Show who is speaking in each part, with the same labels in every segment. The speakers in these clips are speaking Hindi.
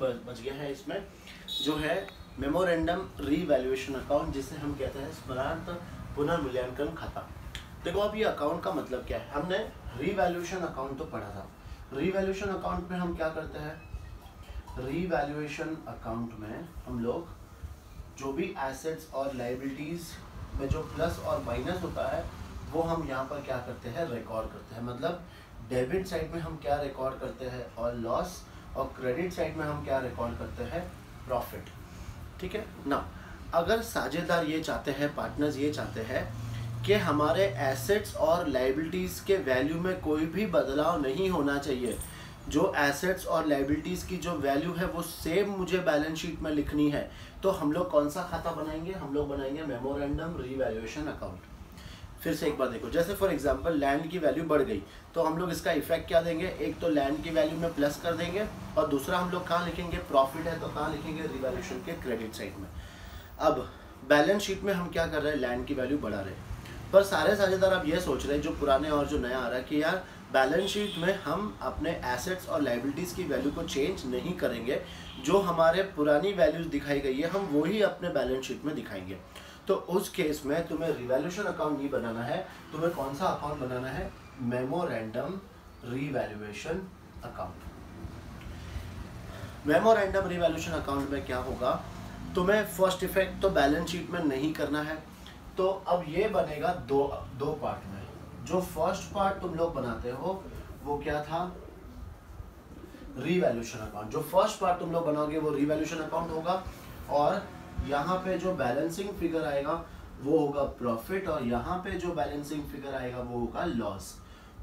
Speaker 1: बच गया है इसमें, जो है मेमोरेंडम रीवैल्यूएशन अकाउंट, जिसे हम कहते हैं स्मरणार्थ पुनर्मूल्यांकन खाता। देखो अब ये अकाउंट का मतलब क्या है, हमने रीवैल्यूएशन अकाउंट तो पढ़ा था। रीवैल्यूएशन अकाउंट में हम क्या करते हैं, रीवैल्यूएशन अकाउंट में हम लोग जो भी एसेट्स और लायबिलिटीज में जो प्लस और माइनस होता है वो हम यहाँ पर क्या करते हैं, रिकॉर्ड करते हैं। मतलब डेबिट साइड में हम क्या रिकॉर्ड करते हैं, और लॉस, और क्रेडिट साइड में हम क्या रिकॉर्ड करते हैं, प्रॉफिट। ठीक है ना। अगर साझेदार ये चाहते हैं, पार्टनर्स ये चाहते हैं कि हमारे एसेट्स और लायबिलिटीज़ के वैल्यू में कोई भी बदलाव नहीं होना चाहिए, जो एसेट्स और लायबिलिटीज़ की जो वैल्यू है वो सेम मुझे बैलेंस शीट में लिखनी है, तो हम लोग कौन सा खाता बनाएंगे, हम लोग बनाएंगे मेमोरेंडम रीवैल्यूएशन अकाउंट। फिर से एक बार देखो, जैसे फॉर एग्जांपल लैंड की वैल्यू बढ़ गई तो हम लोग इसका इफेक्ट क्या देंगे, एक तो लैंड की वैल्यू में प्लस कर देंगे, और दूसरा हम लोग कहाँ लिखेंगे, प्रॉफिट है तो कहाँ लिखेंगे, रिवैल्यूएशन के क्रेडिट साइड में। अब बैलेंस शीट में हम क्या कर रहे हैं, लैंड की वैल्यू बढ़ा रहे हैं, पर सारे साझेदार अब ये सोच रहे हैं, जो पुराने और जो नया आ रहा है, कि यार बैलेंस शीट में हम अपने एसेट्स और लायबिलिटीज़ की वैल्यू को चेंज नहीं करेंगे, जो हमारे पुरानी वैल्यूज दिखाई गई है हम वही अपने बैलेंस शीट में दिखाएंगे। तो उस केस में तुम्हें रिवैल्यूएशन अकाउंट नहीं बनाना है, तुम्हें कौन सा अकाउंट बनाना है, memorandum revaluation account. Memorandum revaluation account में क्या होगा, तुम्हें फर्स्ट इफेक्ट तो बैलेंस शीट में नहीं करना है, तो अब ये बनेगा दो पार्ट में। जो फर्स्ट पार्ट तुम लोग बनाते हो वो क्या था, रीवैल्यूएशन अकाउंट। जो फर्स्ट पार्ट तुम लोग बनाओगे वो रीवैल्यूएशन अकाउंट होगा, और यहाँ पे जो बैलेंसिंग फिगर आएगा वो होगा प्रॉफिट, और यहाँ पे जो बैलेंसिंग फिगर आएगा वो होगा लॉस।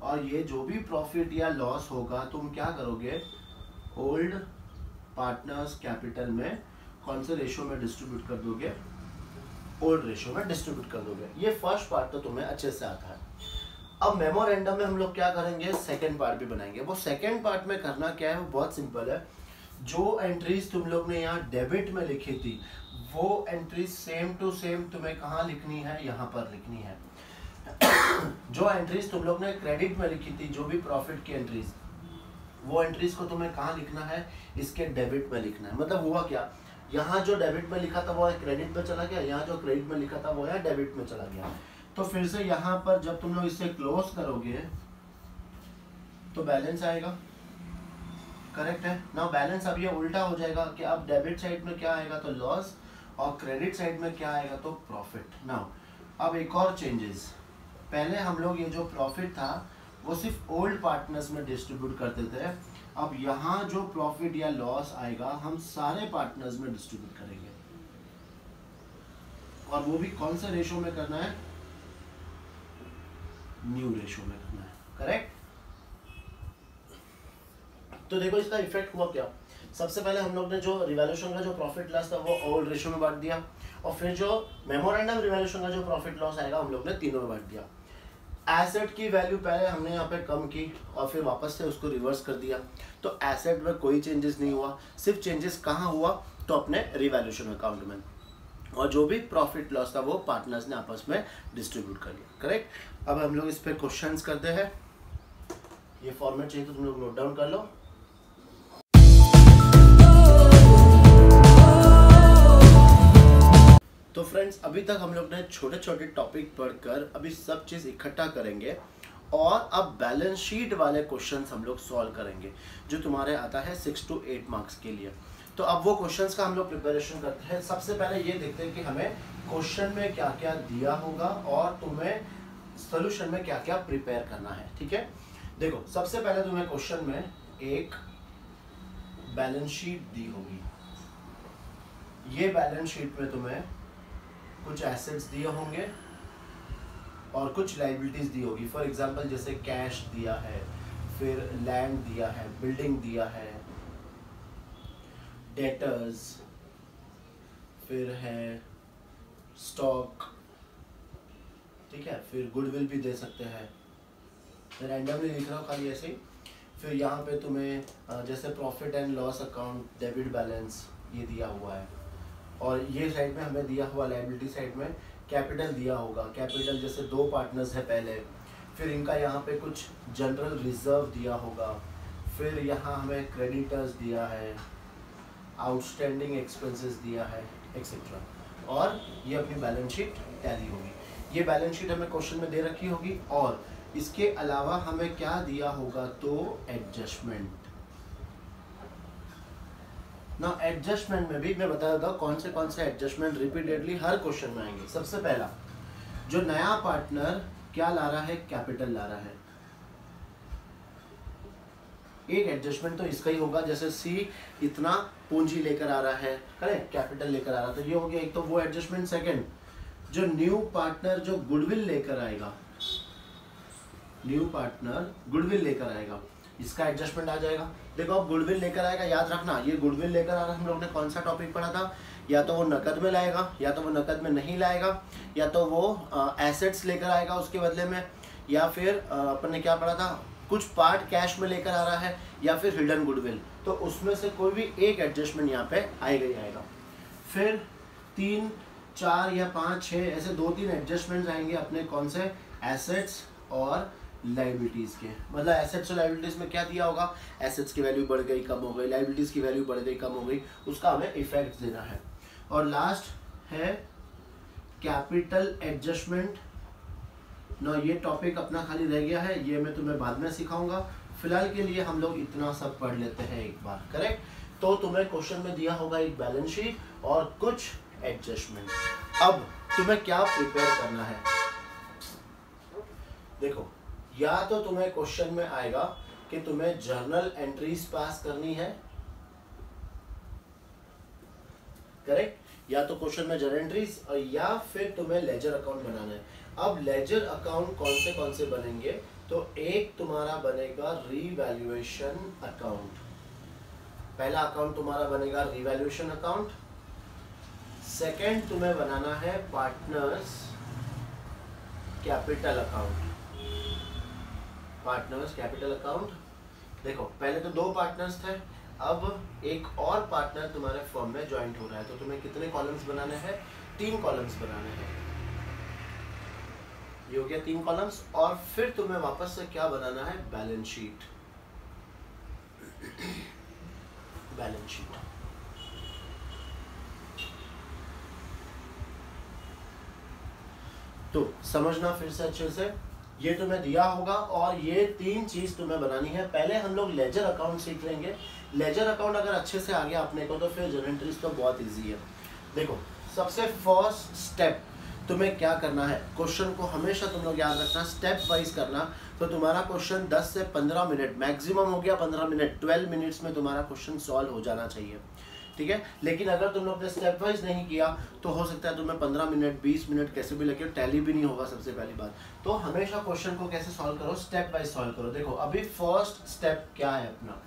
Speaker 1: और ये जो भी प्रॉफिट या लॉस होगा तुम क्या करोगे, ओल्ड पार्टनर्स कैपिटल में कौन से रेशो में डिस्ट्रीब्यूट कर दोगे, ओल्ड रेशो में डिस्ट्रीब्यूट कर दोगे। ये फर्स्ट पार्ट तो तुम्हें अच्छे से आता है। अब मेमोरेंडम में हम लोग क्या करेंगे, सेकंड पार्ट भी बनाएंगे। वो सेकंड पार्ट में करना क्या है, वो बहुत सिंपल है। जो एंट्रीज तुम लोग ने यहाँ डेबिट में लिखी थी वो एंट्रीज सेम टू सेम तुम्हें कहाँ लिखनी है, यहाँ पर लिखनी है। जो एंट्रीज तुम लोग ने क्रेडिट में लिखी थी, जो भी प्रॉफिट की एंट्रीज, वो एंट्रीज को तुम्हें कहाँ लिखना है, इसके डेबिट में लिखना है। मतलब हुआ क्या, यहाँ जो डेबिट में लिखा था वो क्रेडिट में चला गया, यहाँ जो क्रेडिट में लिखा था वो यहाँ डेबिट में चला गया। तो फिर से यहाँ पर जब तुम लोग इसे क्लोज करोगे तो बैलेंस आएगा, करेक्ट है ना। बैलेंस अब ये उल्टा हो जाएगा कि अब डेबिट साइड में क्या आएगा तो लॉस, और क्रेडिट साइड में क्या आएगा तो प्रॉफिट। नाउ अब एक और चेंजेस, पहले हम लोग ये जो प्रॉफिट था वो सिर्फ ओल्ड पार्टनर्स में डिस्ट्रीब्यूट करते थे, अब यहाँ जो प्रॉफिट या लॉस आएगा हम सारे पार्टनर्स में डिस्ट्रीब्यूट करेंगे, और वो भी कौन से रेशो में करना है, न्यू रेशो में करना है, करेक्ट। तो देखो इसका इफेक्ट हुआ क्या, सबसे पहले हम लोग ने जो रिवैल्यूएशन का जो प्रॉफिट लॉस था वो ओल्ड रेशो में बांट दिया, और फिर जो मेमोरेंडम रिवैल्यूएशन का जो प्रॉफिट लॉस आएगा हम लोग ने तीनों में बांट दिया। एसेट की वैल्यू पहले हमने यहाँ पे कम की और फिर वापस से उसको रिवर्स कर दिया, तो एसेट में कोई चेंजेस नहीं हुआ, सिर्फ चेंजेस कहाँ हुआ तो अपने रिवैल्यूएशन अकाउंट में, और जो भी प्रॉफिट लॉस था वो पार्टनर्स ने आपस में डिस्ट्रीब्यूट कर लिया, करेक्ट। अब हम लोग इस पर क्वेश्चंस करते हैं, ये फॉर्मेट चाहिए तो तुम लोग नोट डाउन कर लो। तो फ्रेंड्स अभी तक हम लोग ने छोटे छोटे टॉपिक पढ़कर अभी सब चीज़ इकट्ठा करेंगे, और अब बैलेंस शीट वाले क्वेश्चंस हम लोग सॉल्व करेंगे जो तुम्हारे आता है 6 to 8 मार्क्स के लिए। तो अब वो क्वेश्चंस का हम लोग प्रिपरेशन करते हैं। सबसे पहले ये देखते हैं कि हमें क्वेश्चन में क्या क्या दिया होगा और तुम्हें सोल्यूशन में क्या क्या प्रिपेयर करना है, ठीक है। देखो सबसे पहले तुम्हें क्वेश्चन में एक बैलेंस शीट दी होगी, ये बैलेंस शीट में तुम्हें कुछ एसेट्स दिए होंगे और कुछ लायबिलिटीज दी होगी। फॉर एग्जांपल जैसे कैश दिया है, फिर लैंड दिया है, बिल्डिंग दिया है, डेटर्स, फिर है स्टॉक, ठीक है, फिर गुडविल भी दे सकते हैं, रैंडमली लिख रहा हूँ खाली ऐसे ही। फिर यहाँ पे तुम्हें जैसे profit and loss account, debit balance ये दिया हुआ है, और ये साइड में हमें दिया हुआ लायबिलिटी साइड में कैपिटल दिया होगा। कैपिटल जैसे दो पार्टनर्स है पहले, फिर इनका यहाँ पे कुछ जनरल रिजर्व दिया होगा, फिर यहाँ हमें क्रेडिटर्स दिया है, आउटस्टैंडिंग एक्सपेंसेस दिया है एक्सेट्रा, और ये अपनी बैलेंस शीट टैली होगी। ये बैलेंस शीट हमें क्वेश्चन में दे रखी होगी, और इसके अलावा हमें क्या दिया होगा, तो एडजस्टमेंट। ना एडजस्टमेंट में भी मैं बता देता हूँ कौन से एडजस्टमेंट रिपीटेडली हर क्वेश्चन में आएंगे। सबसे पहला, जो नया पार्टनर क्या ला रहा है, कैपिटल ला रहा है, एक एडजस्टमेंट तो इसका ही होगा। जैसे सी इतना पूंजी लेकर आ रहा है, करेक्ट, कैपिटल लेकर आ रहा है, तो ये हो गया एक तो वो एडजस्टमेंट। सेकंड, जो न्यू पार्टनर जो गुडविल लेकर आएगा, न्यू पार्टनर गुडविल लेकर आएगा, इसका एडजस्टमेंट आ जाएगा। देखो अब गुडविल लेकर आएगा, याद रखना ये गुडविल लेकर आ रहा है, हम लोग ने कौन सा टॉपिक पढ़ा था, या तो वो नकद में लाएगा, या तो वो नकद में नहीं लाएगा, या तो वो एसेट्स लेकर आएगा उसके बदले में, या फिर अपन ने क्या पढ़ा था, कुछ पार्ट कैश में लेकर आ रहा है, या फिर हिडन गुडविल। तो उसमें से कोई भी एक एडजस्टमेंट यहाँ पे आएगा ही आएगा। फिर 3, 4 या 5, 6 ऐसे 2-3 एडजस्टमेंट्स आएंगे अपने कौन से, एसेट्स और लाइबिलिटीज के। मतलब एसेट्स और लाइबिलिटीज में क्या दिया होगा, एसेट्स की वैल्यू बढ़ गई कम हो गई, लाइबिलिटीज की वैल्यू बढ़ गई कम हो गई, उसका हमें इफेक्ट देना है। और लास्ट है कैपिटल एडजस्टमेंट। ना ये टॉपिक अपना खाली रह गया है, ये मैं तुम्हें बाद में सिखाऊंगा। फिलहाल के लिए हम लोग इतना सब पढ़ लेते हैं एक बार, करेक्ट। तो तुम्हें क्वेश्चन में दिया होगा एक बैलेंस शीट और कुछ एडजस्टमेंट। अब तुम्हें क्या प्रिपेयर करना है, देखो, या तो तुम्हें क्वेश्चन में आएगा कि तुम्हें जर्नल एंट्रीज पास करनी है, करेक्ट, या तो क्वेश्चन में जर्नल एंट्रीज, और या फिर तुम्हें लेजर अकाउंट बनाना है। अब लेजर अकाउंट कौन से बनेंगे, तो एक तुम्हारा बनेगा रीवैल्यूएशन अकाउंट। पहला अकाउंट तुम्हारा बनेगा रीवैल्यूएशन अकाउंट। सेकंड तुम्हें बनाना है partners capital account. Partners capital account, देखो पहले तो 2 पार्टनर्स थे, अब एक और पार्टनर तुम्हारे फर्म में ज्वाइंट हो रहा है, तो तुम्हें कितने कॉलम्स बनाने हैं, 3 कॉलम्स बनाने हैं। ये हो गया 3 कॉलम्स। और फिर तुम्हें वापस से क्या बनाना है, बैलेंस शीट। बैलेंस शीट तो समझना फिर से अच्छे से, ये तुम्हें दिया होगा और ये 3 चीज तुम्हें बनानी है। पहले हम लोग लेजर अकाउंट सीख लेंगे। लेजर अकाउंट अगर अच्छे से आ गया अपने को, तो फिर जर्नल एंट्रीज तो बहुत इजी है। देखो सबसे फर्स्ट स्टेप तुम्हें क्या करना है, क्वेश्चन को हमेशा तुम लोग याद रखना, स्टेप वाइज करना। तो तुम्हारा क्वेश्चन 10 से 15 मिनट, मैक्सिमम हो गया 15 मिनट, 12 मिनट्स में तुम्हारा क्वेश्चन सॉल्व हो जाना चाहिए, ठीक है। लेकिन अगर तुम लोग ने स्टेप वाइज नहीं किया तो हो सकता है तुम्हें 15 मिनट 20 मिनट कैसे भी लगे, टैली भी नहीं होगा सबसे पहली बात। तो हमेशा क्वेश्चन को कैसे सॉल्व करो, स्टेप वाइज सॉल्व करो। देखो अभी फर्स्ट स्टेप क्या है अपना,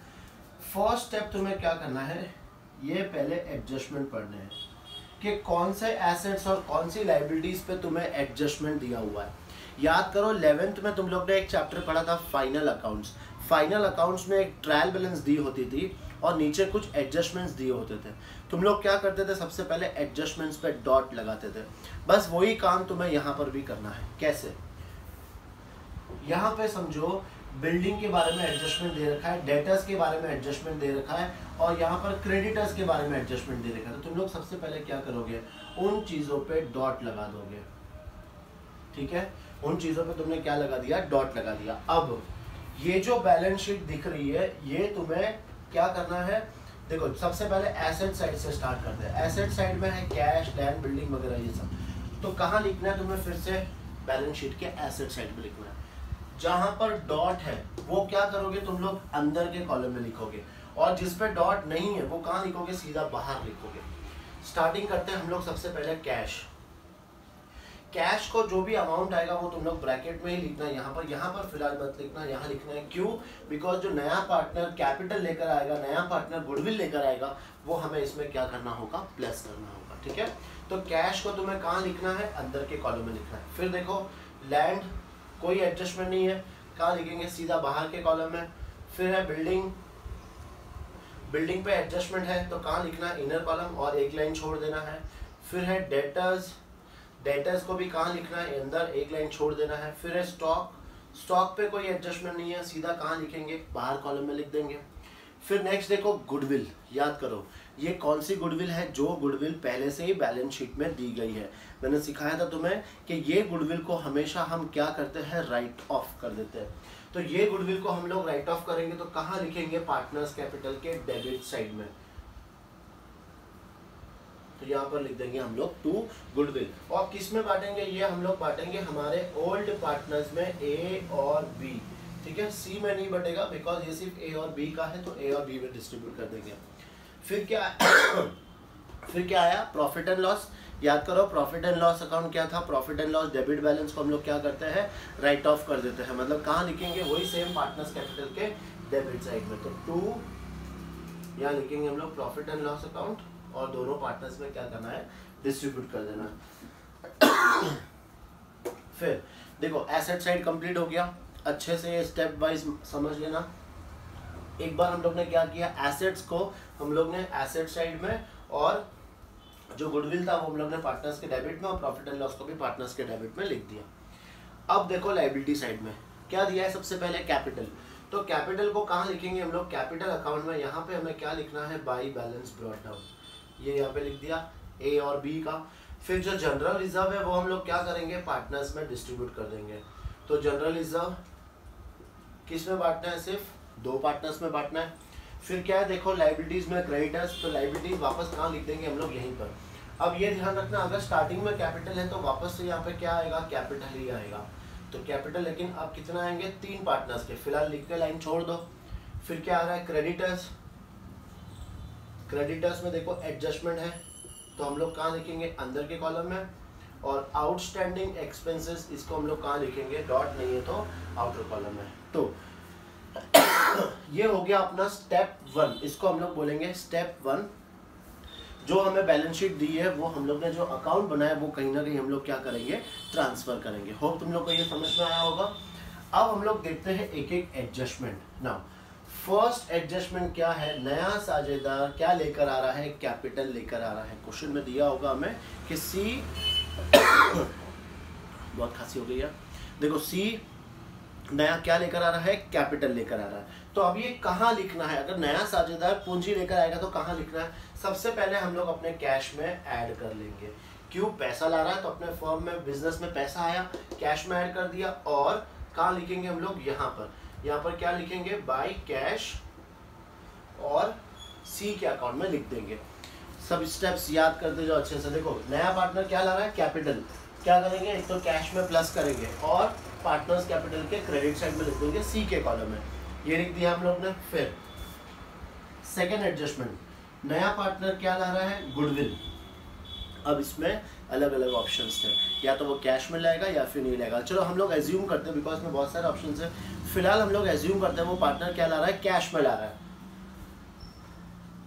Speaker 1: फर्स्ट स्टेप तुम्हें क्या करना है, ये पहले एडजस्टमेंट पढ़ने हैं कि कौन से एसेट्स और कौन सी लाइबिलिटीज पे तुम्हें एडजस्टमेंट दिया हुआ है। याद करो 11th में तुम लोग ने एक चैप्टर पढ़ा था फाइनल अकाउंट्स। फाइनल अकाउंट्स में एक ट्रायल बैलेंस दी होती थी और नीचे कुछ एडजस्टमेंट्स दिए होते थे। तुम लोग क्या करते थे, सबसे पहले एडजस्टमेंट्स पे डॉट लगाते थे। बस वही काम तुम्हें यहाँ पर भी करना है। कैसे, यहाँ पे समझो बिल्डिंग के बारे में एडजस्टमेंट दे रखा है, डेटर्स के बारे में एडजस्टमेंट दे रखा है, और यहाँ पर क्रेडिटर्स के बारे में एडजस्टमेंट दे रखा है। तो तुम लोग सबसे पहले क्या करोगे, उन चीज़ों पे डॉट लगा दोगे, ठीक है। उन चीज़ों पे तुमने क्या लगा दिया, डॉट लगा दिया। अब ये जो बैलेंस शीट दिख रही है, ये तुम्हें क्या करना है, देखो सबसे पहले एसेट साइड से स्टार्ट करते हैं। एसेट साइड में है कैश, लैंड, बिल्डिंग वगैरह ये सब। तो कहाँ लिखना है तुम्हें, फिर से बैलेंस शीट के एसेट साइड में लिखना है। जहां पर डॉट है वो क्या करोगे, तुम लोग अंदर के कॉलम में लिखोगे, और जिस पे डॉट नहीं है वो कहाँ लिखोगे, सीधा बाहर लिखोगे। स्टार्टिंग करते हैं हम लोग सबसे पहले कैश। कैश को जो भी अमाउंट आएगा वो तुम लोग ब्रैकेट में ही लिखना है। यहाँ पर फिलहाल मत लिखना, यहाँ लिखना है। क्यों, बिकॉज जो नया पार्टनर कैपिटल लेकर आएगा, नया पार्टनर गुडविल लेकर आएगा, वो हमें इसमें क्या करना होगा, प्लस करना होगा, ठीक है। तो कैश को तुम्हें कहाँ लिखना है, अंदर के कॉलम में लिखना है। फिर देखो लैंड, कोई एडजस्टमेंट नहीं है, कहाँ लिखेंगे, सीधा बाहर के कॉलम में। फिर है बिल्डिंग, बिल्डिंग पे एडजस्टमेंट है तो कहाँ लिखना है, इनर कॉलम, और एक लाइन छोड़ देना है। फिर है डेटर्स, डेटर्स को भी कहाँ लिखना है, अंदर एक लाइन छोड़ देना है। फिर है स्टॉक, स्टॉक पे कोई एडजस्टमेंट नहीं है, सीधा कहाँ लिखेंगे, बाहर कॉलम में लिख देंगे। फिर नेक्स्ट देखो गुडविल, याद करो ये कौन सी गुडविल है, जो गुडविल पहले से ही बैलेंस शीट में दी गई है। मैंने सिखाया था तुम्हें कि ये गुडविल को हमेशा हम क्या करते हैं, राइट ऑफ कर देते हैं। तो ये गुडविल को हम लोग राइट ऑफ करेंगे तो कहाँ लिखेंगे, पार्टनर्स कैपिटल के डेबिट साइड में। तो यहाँ पर लिख देंगे हम लोग टू गुडविल। और किस में बांटेंगे, ये हम लोग बांटेंगे हमारे ओल्ड पार्टनर्स में ए और बी, ठीक है। सी में नहीं बटेगा बिकॉज ये सिर्फ ए और बी का है, तो ए और बी में डिस्ट्रीब्यूट कर देंगे। फिर क्या आया, प्रॉफिट एंड लॉस। याद करो प्रॉफिट एंड लॉस अकाउंट क्या था, profit and loss debit balance को हम लोग क्या करते हैं, राइट ऑफ कर देते हैं। मतलब कहाँ लिखेंगे, वही सेम पार्टनर्स कैपिटल के डेबिट साइड में। तो टू यहाँ लिखेंगे हम लोग प्रॉफिट एंड लॉस अकाउंट, और दोनों पार्टनर्स में क्या करना है, डिस्ट्रीब्यूट कर देना है। फिर देखो एसेट साइड कंप्लीट हो गया, अच्छे से स्टेप वाइज समझ लेना। एक बार हम लोग ने क्या किया, एसेट्स को हम लोग ने एसेट साइड में, और जो गुडविल था वो हम लोग ने पार्टनर्स के डेबिट में, और प्रॉफिट एंड लॉस को भी पार्टनर्स के डेबिट में लिख दिया। अब देखो लायबिलिटी साइड में क्या दिया है, सबसे पहले कैपिटल। तो कैपिटल को कहाँ लिखेंगे हम लोग, कैपिटल अकाउंट में। यहाँ पे हमें क्या लिखना है, बाई बैलेंस ब्रॉट डाउन, ये यहाँ पे लिख दिया ए और बी का। फिर जो जनरल रिजर्व है वो हम लोग क्या करेंगे, पार्टनर्स में डिस्ट्रीब्यूट कर देंगे। तो जनरल रिजर्व किस में बांटना है, सिर्फ दो पार्टनर्स में बांटना है। फिर क्या है, देखो लायबिलिटीज में क्रेडिटर्स, तो लायबिलिटीज वापस कहाँ लिख देंगे हम लोग, यहीं पर। अब ये ध्यान रखना, अगर स्टार्टिंग में कैपिटल है तो वापस से यहाँ पे क्या आएगा, कैपिटल ही आएगा। तो कैपिटल, लेकिन अब कितना आएंगे, तीन पार्टनर्स के, फिलहाल लिख के लाइन छोड़ दो। फिर क्या आ रहा है, क्रेडिटर्स। क्रेडिटर्स में देखो एडजस्टमेंट है, तो हम लोग कहाँ लिखेंगे, अंदर के कॉलम में। और आउटस्टैंडिंग एक्सपेंसेस, इसको हम लोग कहाँ लिखेंगे, डॉट नहीं है तो आउटर कॉलम में। तो ये हो गया अपना स्टेप 1, इसको हम लोग बोलेंगे स्टेप 1। जो हमें बैलेंस शीट दी है वो हम लोग ने जो अकाउंट बनाया वो कहीं ना कहीं हम लोग क्या करेंगे, ट्रांसफर करेंगे। होप तुम लोग को ये समझ में आया होगा। अब हम लोग देखते हैं एक एक एडजस्टमेंट। नाउ फर्स्ट एडजस्टमेंट क्या है, नया साझेदार क्या लेकर आ रहा है, कैपिटल लेकर आ रहा है। क्वेश्चन में दिया होगा हमें कि सी बहुत खांसी हो गई है, देखो सी नया क्या लेकर आ रहा है, कैपिटल लेकर आ रहा है। तो अब ये कहाँ लिखना है, अगर नया साझेदार पूंजी लेकर आएगा तो कहाँ लिखना है, सबसे पहले हम लोग अपने कैश में ऐड कर लेंगे। क्यों, पैसा ला रहा है तो अपने फर्म में, बिजनेस में पैसा आया, कैश में ऐड कर दिया। और कहाँ लिखेंगे हम लोग, यहाँ पर क्या लिखेंगे, बाय कैश, और सी के अकाउंट में लिख देंगे। सब स्टेप्स याद करते जाओ अच्छे से। देखो नया पार्टनर क्या ला रहा है, कैपिटल, क्या करेंगे, एक तो कैश में प्लस करेंगे, और पार्टनर्स कैपिटल के क्रेडिट साइड में लिख देंगे सी के कॉलम में, ये लिख दिया हम लोग ने। फिर सेकेंड एडजस्टमेंट, नया पार्टनर क्या ला रहा है, गुडविल। अब इसमें अलग अलग ऑप्शंस थे, या तो वो कैश में लाएगा या फिर नहीं लाएगा। चलो हम लोग एज्यूम करते हैं, बिकॉज में बहुत सारे ऑप्शंस हैं, फिलहाल हम लोग एज्यूम करते हैं वो पार्टनर क्या ला रहा है, कैश में ला रहा है।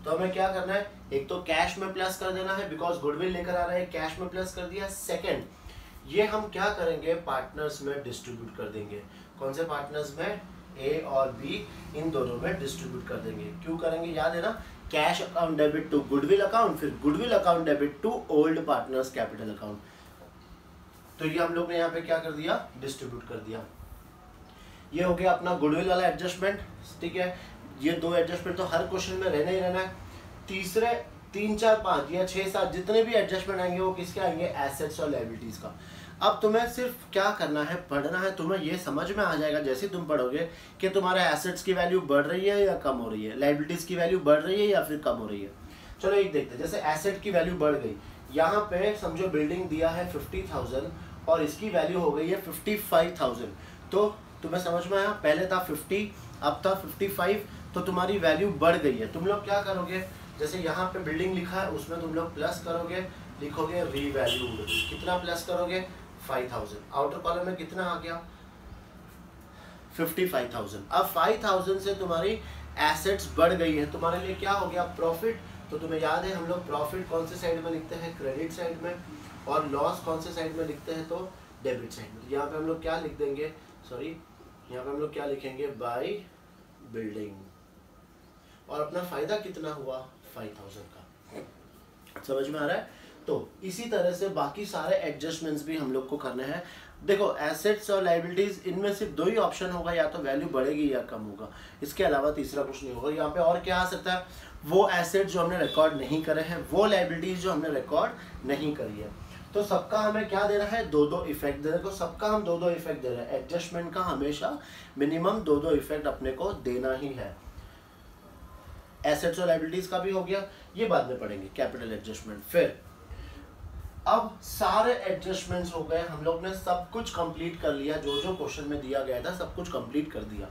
Speaker 1: तो हमें क्या करना है, एक तो कैश में प्लस कर देना है, बिकॉज गुडविल लेकर आ रहा है, कैश में प्लस कर दिया। सेकेंड, ये हम क्या करेंगे, पार्टनर्स में डिस्ट्रीब्यूट कर देंगे। कौन से पार्टनर्स में, ए और बी, इन दोनों में डिस्ट्रीब्यूट कर देंगे। क्यों करेंगे, याद है ना, cash account debit to goodwill account, फिर goodwill account debit to old partners capital account. तो ये हम लोग ने यहाँ पे क्या कर दिया, डिस्ट्रीब्यूट कर दिया। ये हो गया अपना गुडविल वाला एडजस्टमेंट, ठीक है। ये दो एडजस्टमेंट तो हर क्वेश्चन में रहना ही रहना है। तीसरे 3, 4, 5 या 6, 7 जितने भी एडजस्टमेंट आएंगे वो किसके आएंगे, एसेट्स और लायबिलिटीज का। अब तुम्हें सिर्फ क्या करना है, पढ़ना है। तुम्हें ये समझ में आ जाएगा जैसे तुम पढ़ोगे कि तुम्हारे एसेट्स की वैल्यू बढ़ रही है या कम हो रही है, लायबिलिटीज की वैल्यू बढ़ रही है या फिर कम हो रही है। चलो एक देखते हैं, जैसे एसेट की वैल्यू बढ़ गई, यहाँ पे समझो बिल्डिंग दिया है 50,000 और इसकी वैल्यू हो गई है 55,000। तो तुम्हें समझ में आया, पहले था 50, अब था 55, तो तुम्हारी वैल्यू बढ़ गई है। तुम लोग क्या करोगे, जैसे यहाँ पे बिल्डिंग लिखा है उसमें तुम लोग प्लस करोगे, लिखोगे रीवैल्यूड, कितना प्लस करोगे, 5,000। आउटर कॉलम में कितना आ गया, 55,000। अब 5,000 से तुम्हारी एसेट्स बढ़ गई है, तुम्हारे लिए क्या हो गया, प्रॉफिट। तो तुम्हें याद है हम लोग प्रॉफिट कौन से साइड में लिखते हैं, क्रेडिट साइड में, और लॉस कौन से साइड में लिखते हैं, तो डेबिट साइड में। यहाँ पे हम लोग क्या लिख देंगे, सॉरी यहाँ पे हम लोग क्या लिखेंगे, बाय बिल्डिंग, और अपना फायदा कितना हुआ, 5,000 का। समझ में आ रहा है। तो इसी तरह से बाकी सारे एडजस्टमेंट्स भी हम लोग को करने हैं। देखो एसेट्स और लाइबिलिटीज इनमें सिर्फ दो ही ऑप्शन होगा, या तो वैल्यू बढ़ेगी या कम होगा, इसके अलावा तीसरा कुछ नहीं होगा। यहाँ पे और क्या आ सकता है, वो एसेट जो हमने रिकॉर्ड नहीं करे हैं, वो लाइबिलिटीज जो हमने रिकॉर्ड नहीं करी है। तो सबका हमें क्या देना है, दो दो इफेक्ट दे रहे हैं। तो सबका हम दो दो इफेक्ट दे रहे हैं। एडजस्टमेंट का हमेशा मिनिमम दो दो इफेक्ट अपने को देना ही है। एसेट्स और लाइबिलिटीज का भी हो गया, ये बाद में पढ़ेंगे कैपिटल एडजस्टमेंट। फिर अब सारे एडजस्टमेंट्स हो गए, हम लोग ने सब कुछ कंप्लीट कर लिया, जो जो क्वेश्चन में दिया गया था सब कुछ कंप्लीट कर दिया।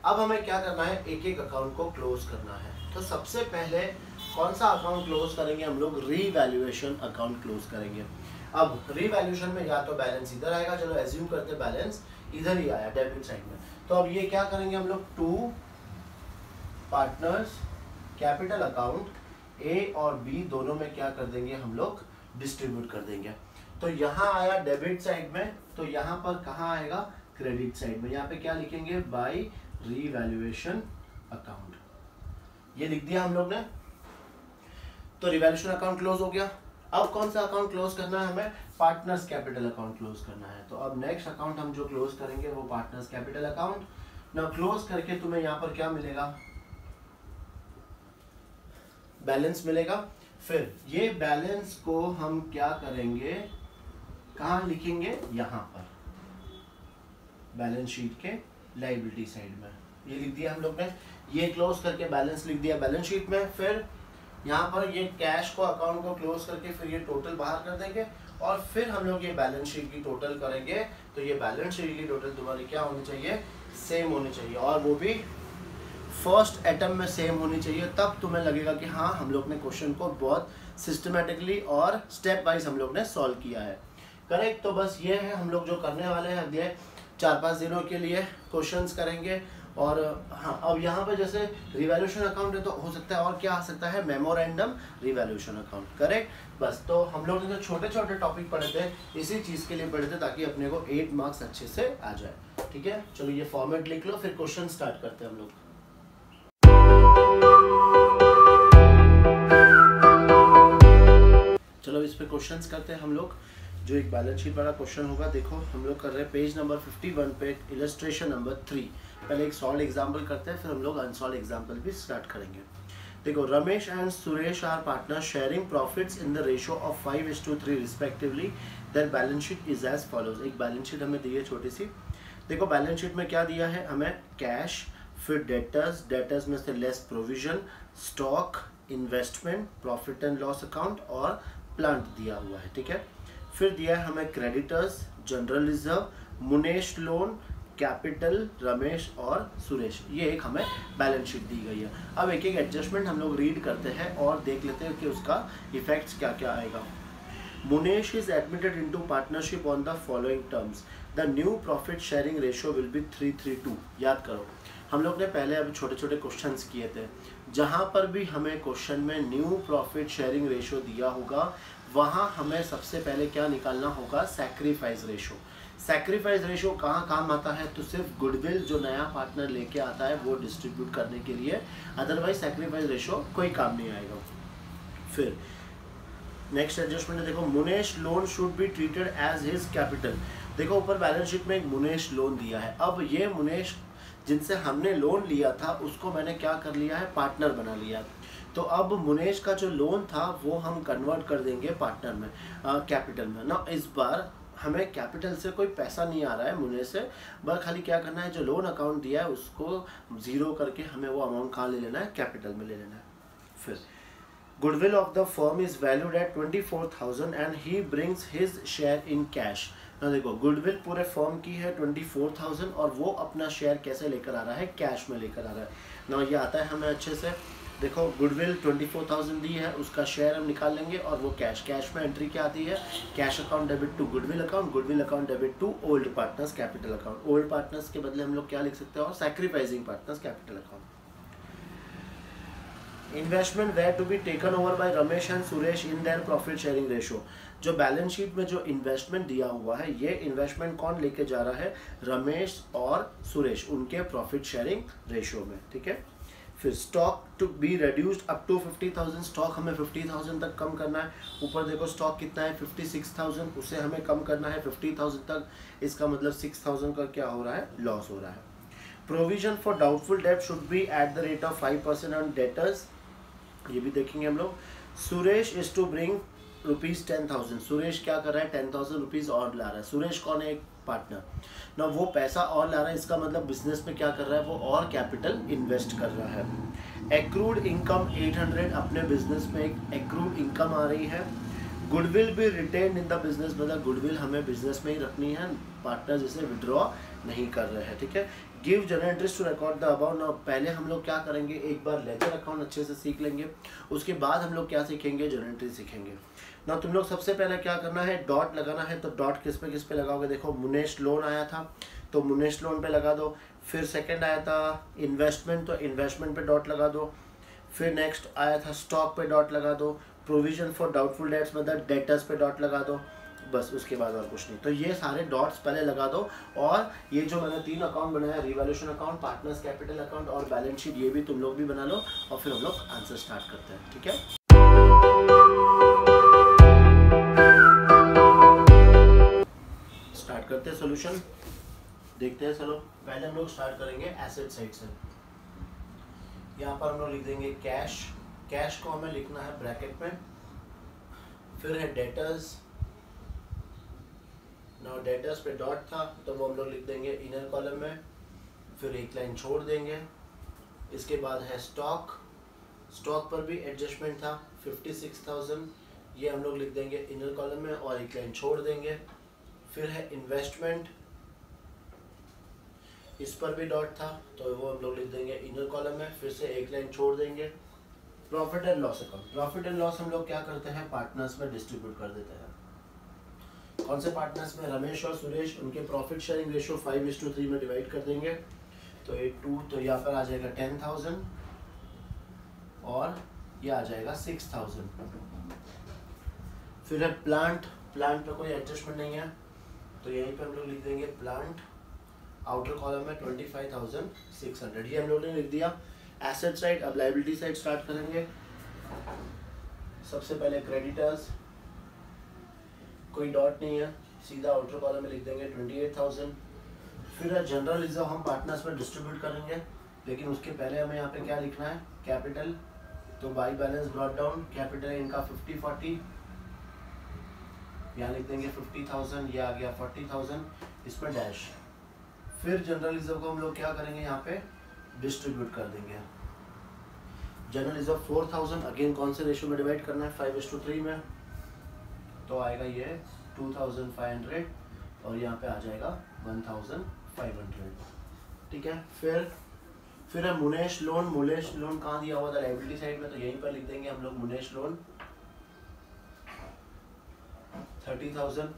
Speaker 1: अब हमें क्या करना है, एक एक अकाउंट को क्लोज करना है। तो सबसे पहले कौन सा अकाउंट क्लोज करेंगे, हम लोग रीवैल्यूएशन अकाउंट क्लोज करेंगे। अब रीवैल्यूएशन में या तो बैलेंस इधर आएगा, चलो एज्यूम करते बैलेंस इधर ही आया डेबिट साइड में। तो अब ये क्या करेंगे हम लोग, टू पार्टनर्स कैपिटल अकाउंट ए और बी दोनों में क्या कर देंगे, हम लोग डिस्ट्रीब्यूट कर देंगे। तो यहाँ आया डेबिट साइड में, तो यहाँ पर कहाँ आएगा, क्रेडिट साइड में। यहाँ पे क्या लिखेंगे, बाय रीवैल्यूएशन अकाउंट, ये लिख दिया हम लोग ने। तो रिवैल्यूएशन अकाउंट क्लोज हो गया। अब कौन सा अकाउंट क्लोज करना है हमें, पार्टनर्स कैपिटल अकाउंट क्लोज करना है। तो अब नेक्स्ट अकाउंट हम जो क्लोज करेंगे वो पार्टनर्स कैपिटल अकाउंट। ना क्लोज करके तुम्हें यहाँ पर क्या मिलेगा, बैलेंस मिलेगा। फिर ये बैलेंस को हम क्या करेंगे, कहाँ लिखेंगे, यहाँ पर बैलेंस शीट के लायबिलिटी साइड में, ये लिख दिया हम लोग ने। ये क्लोज करके बैलेंस लिख दिया बैलेंस शीट में। फिर यहाँ पर ये कैश को अकाउंट को क्लोज करके फिर ये टोटल बाहर कर देंगे, और फिर हम लोग ये बैलेंस शीट की टोटल करेंगे। तो ये बैलेंस शीट की टोटल तुम्हारी क्या होनी चाहिए, सेम होनी चाहिए, और वो भी फर्स्ट एटम में सेम होनी चाहिए। तब तुम्हें लगेगा कि हाँ हम लोग ने क्वेश्चन को बहुत सिस्टमेटिकली और स्टेप वाइज हम लोग ने सॉल्व किया है। करेक्ट। तो बस ये है हम लोग जो करने वाले हैं, अध्याय 4-5 दिनों के लिए क्वेश्चंस करेंगे। और हाँ, अब यहाँ पे जैसे रिवैल्यूएशन अकाउंट है तो हो सकता है और क्या आ सकता है, मेमोरेंडम रिवैल्यूएशन अकाउंट। करेक्ट। बस तो हम लोग ने जो छोटे छोटे टॉपिक पढ़े थे इसी चीज़ के लिए पढ़े थे, ताकि अपने को 8 मार्क्स अच्छे से आ जाए। ठीक है, चलो ये फॉर्मेट लिख लो, फिर क्वेश्चन स्टार्ट करते हैं हम लोग। चलो इस पे क्वेश्चंस करते हैं हम लोग। जो एक बैलेंस शीट वाला क्वेश्चन होगा, देखो हम लोग कर रहे हैं पेज नंबर 51 पे इलस्ट्रेशन नंबर 3। पहले एक सॉल्व एग्जांपल करते हैं, फिर हम लोग अनसॉल्व एग्जांपल भी स्टार्ट करेंगे। देखो, Ramesh and Suresh are partner sharing profits in the ratio of 5:3 respectively. Their balance sheet is as follows. एक बैलेंस शीट हमें दी है छोटी सी। देखो बैलेंस शीट में क्या दिया है हमें, कैश, फिर डेटर्स, डेटर्स में से less provision, stock, investment, profit and loss account और प्लांट दिया हुआ है। ठीक है, फिर दिया है हमें creditors, general reserve, Munesh loan, capital, Ramesh और सुरेश। ये एक हमें बैलेंस शीट दी गई है। अब एक एक एडजस्टमेंट हम लोग रीड करते हैं और देख लेते हैं कि उसका इफेक्ट्स क्या क्या आएगा। Munesh is admitted into partnership on the following terms. The new profit sharing ratio will be 3:3:2। याद करो, हम लोग ने पहले अभी छोटे छोटे क्वेश्चंस किए थे, जहाँ पर भी हमें क्वेश्चन में न्यू प्रॉफिट शेयरिंग रेशियो दिया होगा वहाँ हमें सबसे पहले क्या निकालना होगा, सैक्रिफाइस रेशियो। सैक्रिफाइस रेशियो कहाँ काम आता है, तो सिर्फ गुडविल जो नया पार्टनर लेके आता है वो डिस्ट्रीब्यूट करने के लिए, अदरवाइज सैक्रिफाइस रेशियो कोई काम नहीं आएगा। फिर नेक्स्ट एडजस्टमेंट है, देखो Munesh loan should be treated as his capital. देखो ऊपर बैलेंस शीट में एक मुनेश लोन दिया है। अब ये मुनेश जिनसे हमने लोन लिया था उसको मैंने क्या कर लिया है, पार्टनर बना लिया। तो अब मुनेश का जो लोन था वो हम कन्वर्ट कर देंगे पार्टनर में, कैपिटल में ना। इस बार हमें कैपिटल से कोई पैसा नहीं आ रहा है मुनेश से, बस खाली क्या करना है, जो लोन अकाउंट दिया है उसको जीरो करके हमें वो अमाउंट कहाँ ले लेना है, कैपिटल में ले लेना है। फिर goodwill of the firm is valued at 24,000 and he brings his share in cash. ना देखो, गुडविल पूरे फर्म की है 24,000 और वो अपना शेयर कैसे लेकर आ रहा है, कैश में लेकर आ रहा है ना। ये आता है हमें अच्छे से। देखो गुडविल 24,000 दी है, उसका शेयर हम निकाल लेंगे और वो कैश, कैश में एंट्री क्या आती है, cash account debit to goodwill account, goodwill account debit to old partners capital account. Old partners के बदले हम लोग क्या लिख सकते हैं, और sacrificing partners capital account. Investment were to be taken over by Ramesh and Suresh in their profit sharing ratio. जो बैलेंस शीट में जो इन्वेस्टमेंट दिया हुआ है, ये इन्वेस्टमेंट कौन लेके जा रहा है, रमेश और सुरेश, उनके प्रॉफिट शेयरिंग रेशियो में। ठीक है, फिर stock to be reduced up to 50,000, stock हमें 50,000 तक कम करना है। ऊपर देखो स्टॉक कितना है 56,000, उसे हमें कम करना है 50,000 तक, इसका मतलब 6,000 का क्या हो रहा है, लॉस हो रहा है। Provision for doubtful debt should be at the rate of 5% on debtors, ये भी देखेंगे हम लोग। Suresh is to bring ₹10,000, Suresh क्या कर रहा है 10,000 रुपीज़ और ला रहा है। सुरेश कौन है, एक पार्टनर ना, वो पैसा और ला रहा है, इसका मतलब बिजनेस में क्या कर रहा है, वो और कैपिटल इन्वेस्ट कर रहा है। एक्रूड इनकम 800, अपने बिजनेस में एक एक्रूड इनकम आ रही है। गुडविल भी रिटेन इन द बिजनेस, मतलब गुडविल हमें बिजनेस में ही रखनी है, पार्टनर जिसे विड्रॉ नहीं कर रहे हैं, ठीक है। Give general interest to record the about, ना पहले हम लोग क्या करेंगे, एक बार लेजर अकाउंट अच्छे से सीख लेंगे, उसके बाद हम लोग क्या सीखेंगे, जनरल एंट्री सीखेंगे ना। तुम लोग सबसे पहले क्या करना है, डॉट लगाना है। तो डॉट किस पे लगाओगे, देखो मुनेश लोन आया था तो मुनेश लोन पे लगा दो। फिर सेकंड आया था इन्वेस्टमेंट, तो इन्वेस्टमेंट पे डॉट लगा दो। फिर नेक्स्ट आया था स्टॉक पे डॉट लगा दो। प्रोविजन फॉर डाउटफुल डेट्स मतलब डेटर्स पे डॉट लगा दो, बस उसके बाद और कुछ नहीं। तो ये सारे डॉट्स पहले लगा दो। और ये जो मैंने 3 अकाउंट बनाया, revaluation account, partners capital account और बैलेंस शीट, ये भी तुम लोग भी बना लो और फिर हम लोग आंसर स्टार्ट करते हैं, ठीक है। स्टार्ट करते हैं सॉल्यूशन, देखते हैं। चलो पहले हम लोग स्टार्ट करेंगे एसेट साइड से। यहाँ पर हम लोग लिख देंगे कैश, कैश को हमें लिखना है ब्रैकेट में। फिर है डेटर्स, नाउ डेटर्स पे डॉट था तो वो हम लोग लिख देंगे इनर कॉलम में, फिर एक लाइन छोड़ देंगे। इसके बाद है स्टॉक, स्टॉक पर भी एडजस्टमेंट था 56,000, ये हम लोग लिख देंगे इनर कॉलम में और एक लाइन छोड़ देंगे। फिर है इन्वेस्टमेंट, इस पर भी डॉट था तो वो हम लोग लिख देंगे इनर कॉलम में, फिर से एक लाइन छोड़ देंगे। Profit and loss account, profit and loss हम लोग क्या करते हैं, पार्टनर्स में डिस्ट्रीब्यूट कर देते हैं। कौन से पार्टनर्स में, रमेश और सुरेश, उनके प्रॉफिट शेयरिंग रेशियो 5:3 में डिवाइड कर देंगे। तो 8:2, तो यहाँ पर आ जाएगा 10,000 और ये आ जाएगा 6,000। फिर है प्लांट, प्लांट पे कोई एडजस्टमेंट नहीं है तो यहीं पे हम लोग लिख देंगे प्लांट, आउटर कॉलम में 25,600, ये हम लोग ने लिख दिया। एसेट साइड, अब लायबिलिटी साइड स्टार्ट करेंगे। सबसे पहले क्रेडिटर्स, कोई डॉट नहीं है, सीधा आउटर कॉलम में लिख देंगे 28,000। फिर जनरल रिजर्व हम पार्टनर्स में डिस्ट्रीब्यूट करेंगे, लेकिन उसके पहले हमें यहाँ पे क्या लिखना है, कैपिटल। तो by balance brought down, capital इनका 50-40, यहाँ लिख देंगे 50,000, ये आ गया 40,000, इसमें डैश। फिर जनरल रिजर्व को हम लोग क्या करेंगे, यहाँ पे डिस्ट्रीब्यूट कर देंगे। जनरल रिजर्व 4,000, अगेन कौन से रेशियो में डिवाइड करना है, 5:3 में, तो आएगा ये 2,500 और यहाँ पे आ जाएगा 1,500, ठीक है। फिर है मुनेश लोन, मुनेश लोन कहाँ दिया हुआ था, लायबिलिटी साइड में, तो यहीं पर लिख देंगे हम लोग मुनेश लोन 30,000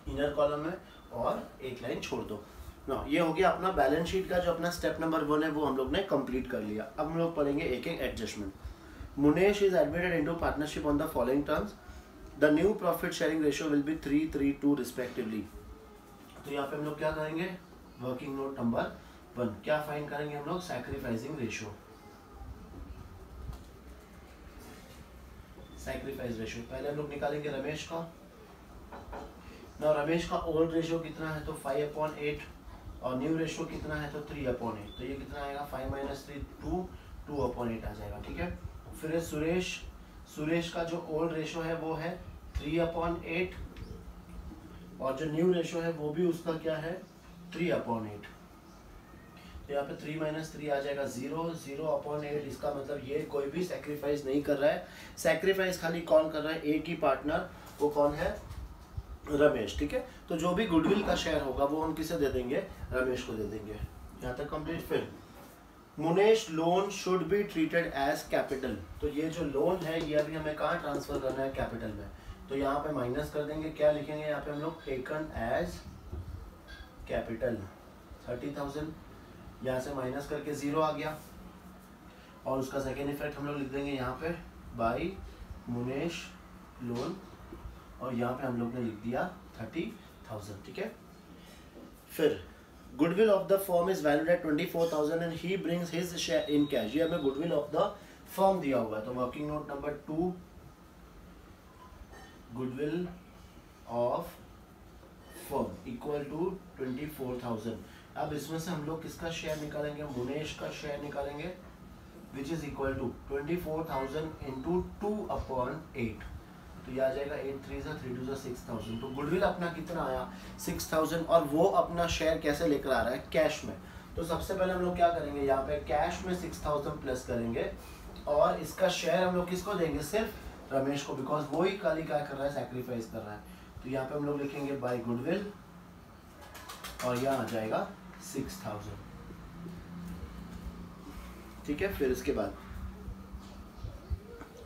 Speaker 1: इनर कॉलम में और एक लाइन छोड़ दो ना। ये हो गया अपना बैलेंस शीट का जो अपना स्टेप नंबर 1 है वो हम लोग ने कंप्लीट कर लिया। अब हम लोग पढ़ेंगे एक एक adjustment. Munesh is admitted into partnership on the following terms, the new profit sharing ratio will be 3:3:2 respectively. तो यहाँ पे हम लोग क्या करेंगे, वर्किंग नोट नंबर 1 क्या फाइंड करेंगे हम लोग, सैक्रिफाइसिंग रेशियो। सैक्रिफाइस रेशियो पहले हम लोग निकालेंगे रमेश का ना। रमेश का ओल्ड रेशियो कितना है, तो 5/8 और न्यू रेशियो कितना है, तो 3/8। तो ये कितना आएगा, 5 - 3 2/8 आ जाएगा, ठीक है। फिर है सुरेश, सुरेश का जो ओल्ड रेशियो है वो है 3/8 और जो न्यू रेशियो है वो भी उसका क्या है 3/8। तो यहाँ पे 3 - 3 आ जाएगा 0/8। इसका मतलब ये कोई भी सैक्रिफाइस नहीं कर रहा है, सैक्रिफाइस खाली कौन कर रहा है, एक ही पार्टनर, वो कौन है, रमेश, ठीक है। तो जो भी गुडविल का शेयर होगा वो हम किसे दे देंगे, रमेश को दे देंगे। यहाँ तक कंप्लीट। फिर Munesh loan should be treated as capital, तो ये जो लोन है ये अभी हमें कहाँ ट्रांसफर करना है, कैपिटल में। तो यहाँ पे माइनस कर देंगे, क्या लिखेंगे यहाँ पे हम लोग, टेकन एज कैपिटल 30,000, यहाँ से माइनस करके 0 आ गया। और उसका सेकेंड इफेक्ट हम लोग लिख देंगे यहाँ पे बाई मुनेश लोन और यहाँ पे हम लोग ने लिख दिया 30,000, ठीक है। फिर goodwill of the firm is valued at 24,000 and he brings his share in cash. ये हमें गुडविल ऑफ द फर्म दिया हुआ है, तो working note number 2 goodwill of firm equal to 24,000। अब इसमें से हम लोग किसका शेयर निकालेंगे, मुनेश का शेयर निकालेंगे, which is equal to 24,000 into 2/8। तो ये आ जाएगा 8 3 3 2 6,000। तो गुडविल अपना कितना आया 6,000, और वो अपना शेयर कैसे लेकर आ रहा है, कैश में। तो सबसे पहले हम लोग क्या करेंगे, यहाँ पे कैश में 6,000 प्लस करेंगे, और इसका शेयर हम लोग किसको देंगे, सिर्फ रमेश को, बिकॉज वो ही खाली क्या कर रहा है, सैक्रिफाइस कर रहा है। तो यहाँ पे हम लोग लिखेंगे बाय गुडविल, और यहाँ आ जाएगा 6,000। ठीक है, फिर इसके बाद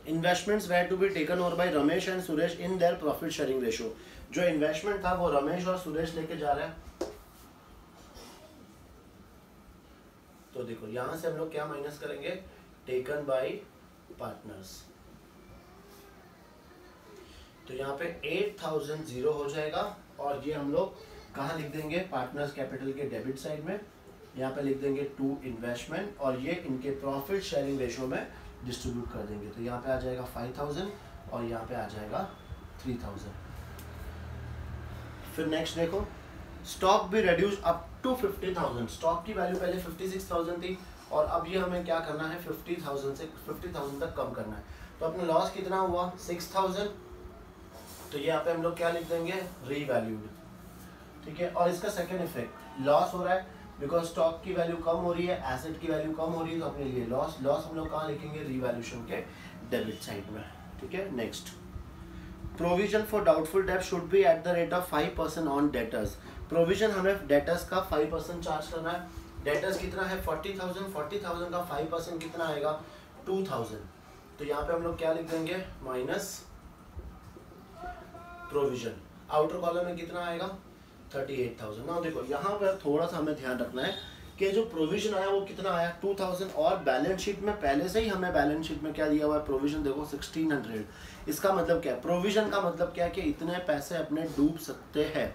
Speaker 1: investments were to be taken over by Ramesh and Suresh in their profit sharing ratio. जो इन्वेस्टमेंट था वो रमेश और सुरेश लेके जा रहे हैं। तो देखो यहां से हम लोग क्या माइनस करेंगे, टेकन बाय पार्टनर्स। तो यहाँ पे 8,000 जीरो हो जाएगा, और ये हम लोग कहाँ लिख देंगे, पार्टनर्स कैपिटल के डेबिट साइड में। यहाँ पे लिख देंगे टू इन्वेस्टमेंट, और ये इनके प्रॉफिट शेयरिंग रेशियो में डिस्ट्रीब्यूट कर देंगे। तो यहाँ पे आ जाएगा 5,000, और यहाँ पे आ जाएगा 3,000। फिर नेक्स्ट देखो, स्टॉक भी रिड्यूस अप टू 50,000। स्टॉक की वैल्यू पहले 56,000 थी, और अब ये हमें क्या करना है, 50,000 से 50,000 तक कम करना है। तो अपना लॉस कितना हुआ 6,000। तो यहाँ पे हम लोग क्या लिख देंगे, रीवैल्यूड। ठीक है, और इसका सेकेंड इफेक्ट लॉस हो रहा है, बिकॉज स्टॉक की वैल्यू कम हो रही है, एसेट की वैल्यू कम हो रही है, तो अपने लिए लॉस। लॉस हम लोग कहाँ लिखेंगे, रीवैल्यूएशन के डेबिट साइड में। ठीक है, next, provision for doubtful debt should be at the rate of 5% on debtors. Provision हमें डेटर्स का 5% चार्ज करना है। डेटर्स कितना है 40,000, 40,000 का 5% कितना आएगा 2,000। तो यहाँ पे हम लोग क्या लिख देंगे, माइनस प्रोविजन। आउटर कॉलम में कितना आएगा 38,000। ना देखो यहाँ पर थोड़ा सा हमें ध्यान रखना है कि जो प्रोविजन आया वो कितना आया 2,000, और बैलेंस शीट में पहले से ही हमें बैलेंस शीट में क्या दिया हुआ है, प्रोविजन देखो 1,600। इसका मतलब क्या है, प्रोविजन का मतलब क्या है कि इतने पैसे अपने डूब सकते हैं।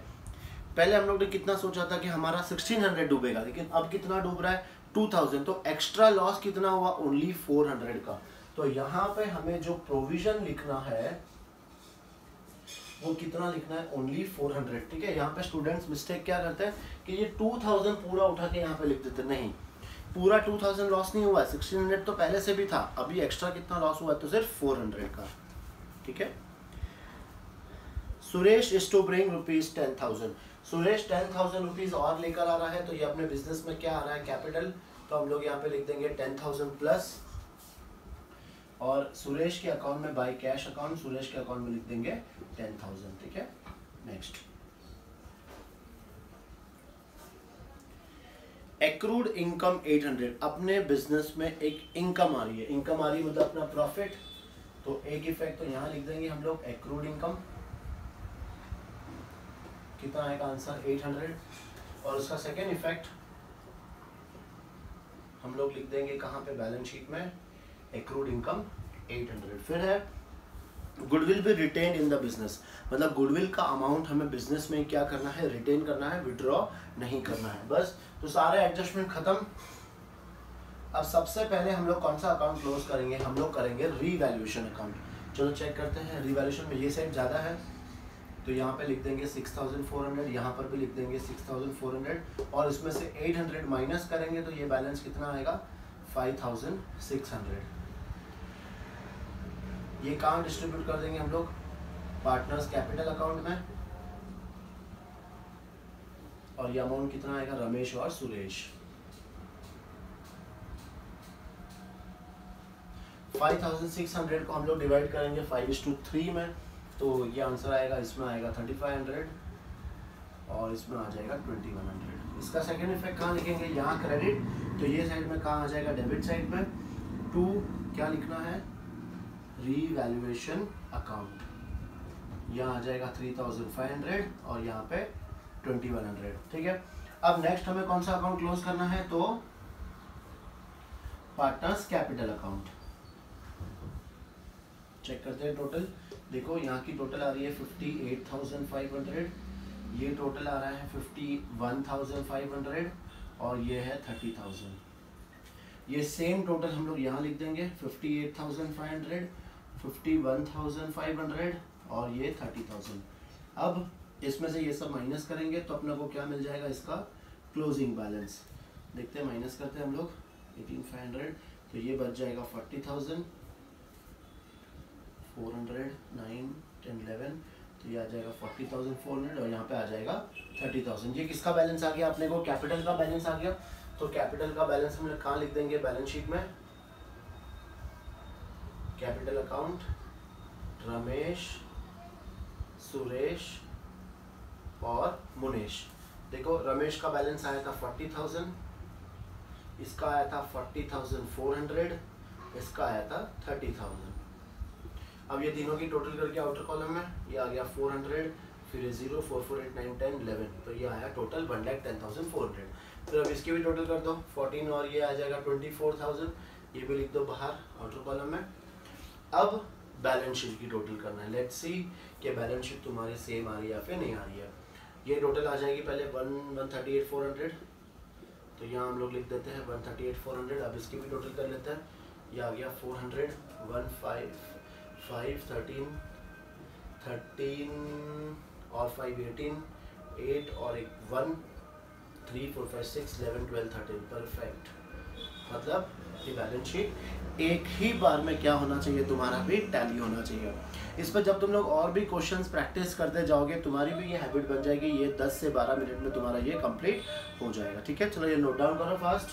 Speaker 1: पहले हम लोग ने कितना सोचा था कि हमारा 1,600 डूबेगा, लेकिन अब कितना डूब रहा है 2,000। तो एक्स्ट्रा लॉस कितना हुआ, ओनली 400 का। तो यहाँ पे हमें जो प्रोविजन लिखना है वो कितना लिखना है, ओनली 400। ठीक है, यहाँ पे स्टूडेंट्स मिस्टेक क्या करते हैं कि ये 2,000 पूरा उठा के यहाँ पे लिख देते, नहीं, पूरा 2,000 लॉस नहीं हुआ, 1,600 तो पहले से भी था, अभी एक्स्ट्रा कितना लॉस हुआ है, तो सिर्फ 400 का। ठीक है, Suresh is to bring ₹10,000। Suresh 10,000 rupees और लेकर आ रहा है, तो ये अपने बिजनेस में क्या आ रहा है, कैपिटल। तो हम लोग यहाँ पे लिख देंगे 10,000 प्लस, और सुरेश के अकाउंट में बाय कैश अकाउंट, सुरेश के अकाउंट में लिख देंगे 10,000। ठीक है, नेक्स्ट, एक्रूड इनकम 800। अपने बिजनेस में एक इनकम आ रही है, इनकम आ रही है मतलब अपना प्रॉफिट। तो एक इफेक्ट तो यहाँ लिख देंगे हम लोग एक्रूड इनकम, कितना आएगा आंसर 800। और उसका सेकेंड इफेक्ट हम लोग लिख देंगे कहाँ पे, बैलेंस शीट में, एक्रूड इनकम 800। फिर है गुडविल भी रिटेन इन द बिजनेस, मतलब गुडविल का अमाउंट हमें बिजनेस में क्या करना है, रिटेन करना है, विड्रॉ नहीं करना है, बस। तो सारे एडजस्टमेंट खत्म। अब सबसे पहले हम लोग कौन सा अकाउंट क्लोज करेंगे, हम लोग करेंगे रीवैल्यूएशन अकाउंट। चलो चेक करते हैं, रीवैल्यूएशन में ये साइड ज़्यादा है, तो यहाँ पे लिख देंगे 6,400, यहाँ पर भी लिख देंगे 6,400, और इसमें से 800 माइनस करेंगे तो ये बैलेंस कितना आएगा 5,600। ये कहाँ डिस्ट्रीब्यूट कर देंगे हम लोग, पार्टनर्स कैपिटल अकाउंट में, और ये अमाउंट कितना आएगा रमेश और सुरेश। 5,600 को हम लोग डिवाइड करेंगे 5:3 में, तो ये आंसर आएगा, इसमें आएगा 3,500 और इसमें आ जाएगा 2,100। इसका सेकेंड इफेक्ट कहाँ लिखेंगे, यहाँ क्रेडिट, तो ये साइड में कहाँ आ जाएगा, डेबिट साइड में। टू क्या लिखना है, रीवैल्यूएशन अकाउंट, यहाँ आ जाएगा 3,500 और यहाँ पे 2,100। ठीक है, अब नेक्स्ट हमें कौन सा अकाउंट क्लोज करना है, तो पार्टनर्स कैपिटल अकाउंट। चेक करते हैं टोटल, देखो यहाँ की टोटल आ रही है 58,500, ये टोटल आ रहा है 51,500 और ये है 30,000। ये सेम टोटल हम लोग यहाँ लिख देंगे 58,500, 51,500 और ये 30,000। अब इसमें से ये सब माइनस करेंगे तो अपने को क्या मिल जाएगा, इसका क्लोजिंग बैलेंस। देखते हैं, माइनस करते हैं हम लोग 18,500, तो ये बच जाएगा 40,000, 400, 9, 10, 11, तो ये आ जाएगा 40,400 और यहाँ पे आ जाएगा 30,000। ये किसका बैलेंस आ गया अपने को, कैपिटल का बैलेंस आ गया। तो कैपिटल का बैलेंस हम लोग कहाँ लिख देंगे, बैलेंस शीट में, कैपिटल अकाउंट रमेश, सुरेश और मुनेश। देखो रमेश का बैलेंस आया था 40,000, इसका आया था 40,400, इसका आया था 30,000। अब ये तीनों की टोटल करके आउटर कॉलम में ये आ गया 400, फिर ये 0, 4, 4, 8, 9, 10, 11, तो ये आया टोटल 1,10,400। फिर अब इसकी भी टोटल कर दो 14 और ये आ जाएगा 24,000, ये भी लिख दो बाहर आउटर कॉलम में। अब बैलेंस शीट की टोटल करना है। लेट्स सी कि बैलेंस शीट तुम्हारी सेम आ रही है या फिर नहीं आ रही है। ये टोटल आ जाएगी पहले 138,400, तो यहाँ हम लोग लिख देते हैं 138,400। अब इसकी भी टोटल कर लेते हैं। ये आ गया 400, 1, 5, 13 और 5, 18, 8 और 1, 3, 4, 5, 6, 11, 12, 13। परफेक्ट। मतलब ये बैलेंस शीट एक ही बार में क्या होना चाहिए, तुम्हारा भी टैली होना चाहिए। इस पर जब तुम लोग और भी क्वेश्चंस प्रैक्टिस करते जाओगे, तुम्हारी भी ये हैबिट बन जाएगी। ये 10 से 12 मिनट में तुम्हारा ये कंप्लीट हो जाएगा। ठीक है, चलो ये नोट डाउन करो फास्ट।